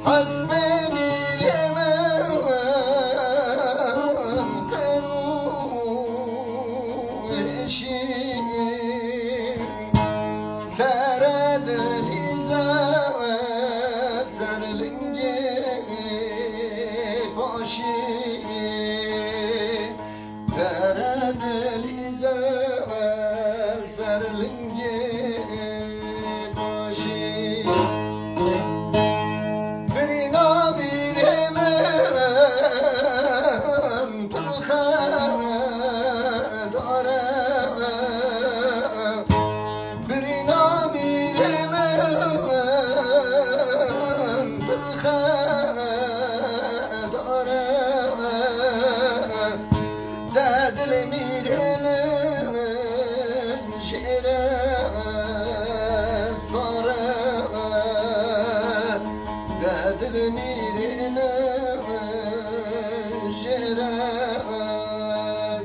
حسب میرمن قروشی ترد لیزت سرلنگی باشی ترد لیزت سرلنگی باشی برینا بیرمن پرخه داره برینا بیرمن پرخه داره دل میرمن شیره ساره دل میرمن شیره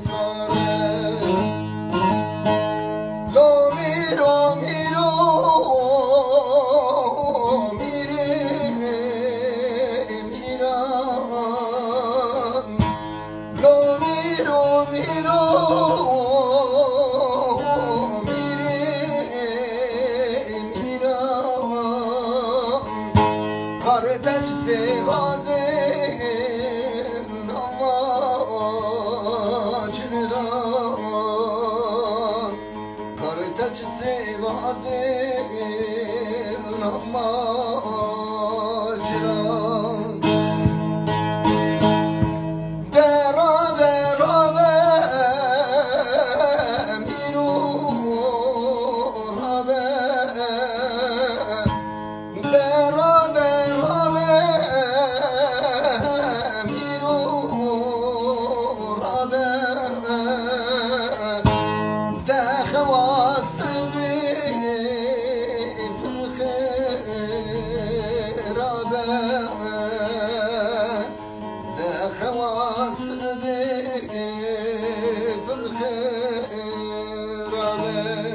ساره لو میرو میرو میره میران لو میرو میرو میره میران کارتش سوازه نماجران کارتش سوازه نماجران برابه رابه میرو رابه برابه رابه میرو رابه دخواسبی پرخه رابه دخواسبی پرخه رابه